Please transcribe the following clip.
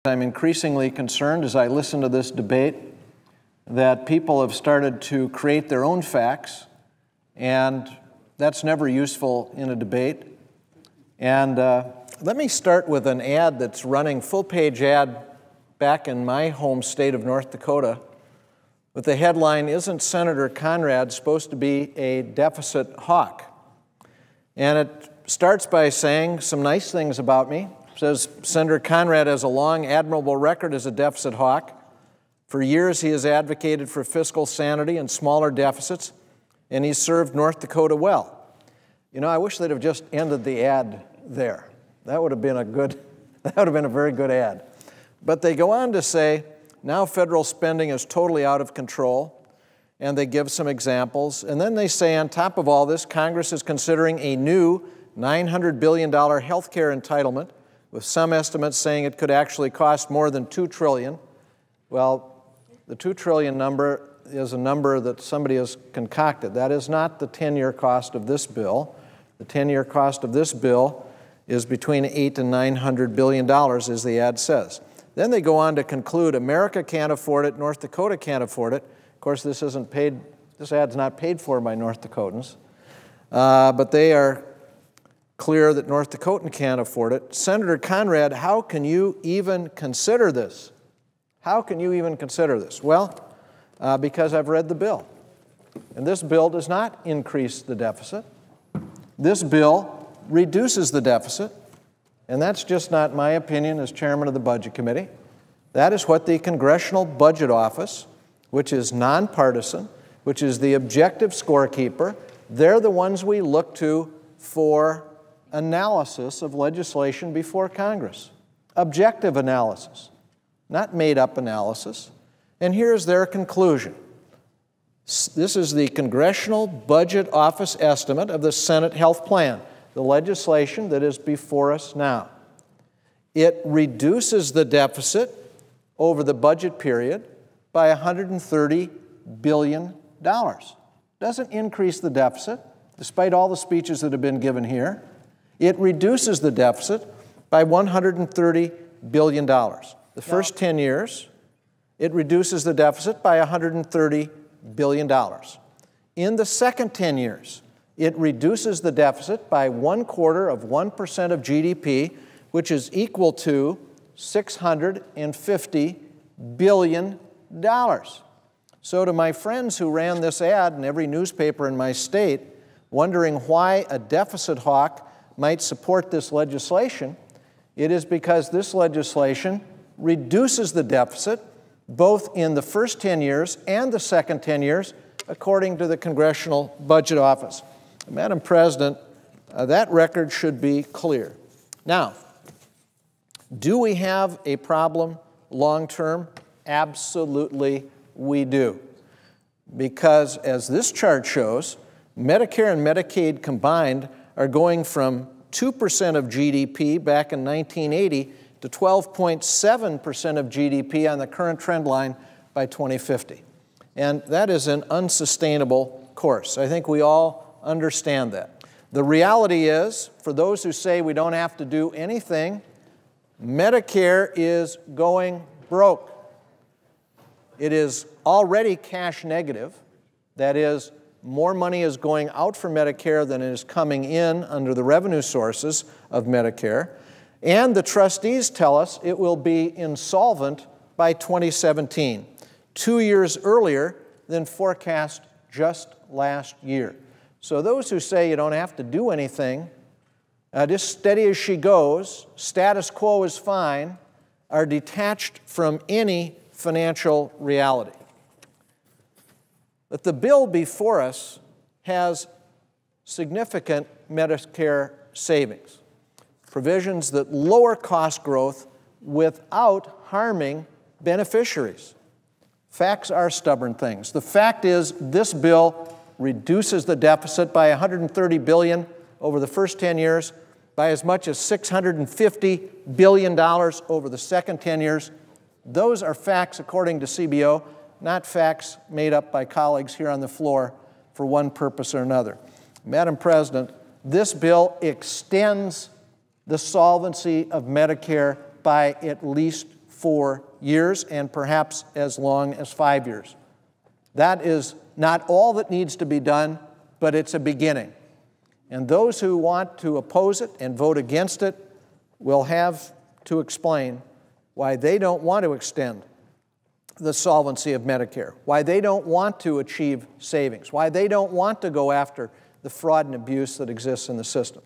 I'm increasingly concerned as I listen to this debate that people have started to create their own facts, and that's never useful in a debate. And let me start with an ad that's running, full-page ad back in my home state of North Dakota, with the headline, "Isn't Senator Conrad supposed to be a deficit hawk?" And it starts by saying some nice things about me. It says, Senator Conrad has a long, admirable record as a deficit hawk. For years, he has advocated for fiscal sanity and smaller deficits, and he's served North Dakota well. You know, I wish they'd have just ended the ad there. That would have been a very good ad. But they go on to say, now federal spending is totally out of control, and they give some examples. And then they say, on top of all this, Congress is considering a new $900 billion health care entitlement, with some estimates saying it could actually cost more than $2 trillion. Well, the $2 trillion number is a number that somebody has concocted. That is not the 10-year cost of this bill. The 10-year cost of this bill is between $800 and $900 billion, as the ad says. Then they go on to conclude, America can't afford it, North Dakota can't afford it. Of course, this ad's not paid for by North Dakotans, but they are clear that North Dakotan can't afford it. Senator Conrad, how can you even consider this? How can you even consider this? Well, because I've read the bill. And this bill does not increase the deficit. This bill reduces the deficit. And that's just not my opinion as chairman of the Budget Committee. That is what the Congressional Budget Office, which is nonpartisan, which is the objective scorekeeper, they're the ones we look to for analysis of legislation before Congress. Objective analysis, not made-up analysis. And here's their conclusion. This is the Congressional Budget Office estimate of the Senate Health Plan, the legislation that is before us now. It reduces the deficit over the budget period by $130 billion. Doesn't increase the deficit, despite all the speeches that have been given here. It reduces the deficit by $130 billion. The first 10 years, it reduces the deficit by $130 billion. In the second 10 years, it reduces the deficit by 0.25% of GDP, which is equal to $650 billion. So to my friends who ran this ad in every newspaper in my state, wondering why a deficit hawk might support this legislation, it is because this legislation reduces the deficit both in the first 10 years and the second 10 years, according to the Congressional Budget Office. Madam President, that record should be clear. Now, do we have a problem long-term? Absolutely we do. Because as this chart shows, Medicare and Medicaid combined are going from 2% of GDP back in 1980 to 12.7% of GDP on the current trend line by 2050. And that is an unsustainable course. I think we all understand that. The reality is, for those who say we don't have to do anything, Medicare is going broke. It is already cash negative. That is, more money is going out for Medicare than is coming in under the revenue sources of Medicare. And the trustees tell us it will be insolvent by 2017, 2 years earlier than forecast just last year. So those who say you don't have to do anything, just steady as she goes, status quo is fine, are detached from any financial reality. But the bill before us has significant Medicare savings, provisions that lower cost growth without harming beneficiaries. Facts are stubborn things. The fact is this bill reduces the deficit by $130 billion over the first 10 years, by as much as $650 billion over the second 10 years. Those are facts according to CBO, not facts made up by colleagues here on the floor for one purpose or another. Madam President, this bill extends the solvency of Medicare by at least 4 years and perhaps as long as 5 years. That is not all that needs to be done, but it's a beginning. And those who want to oppose it and vote against it will have to explain why they don't want to extend the solvency of Medicare, why they don't want to achieve savings, why they don't want to go after the fraud and abuse that exists in the system.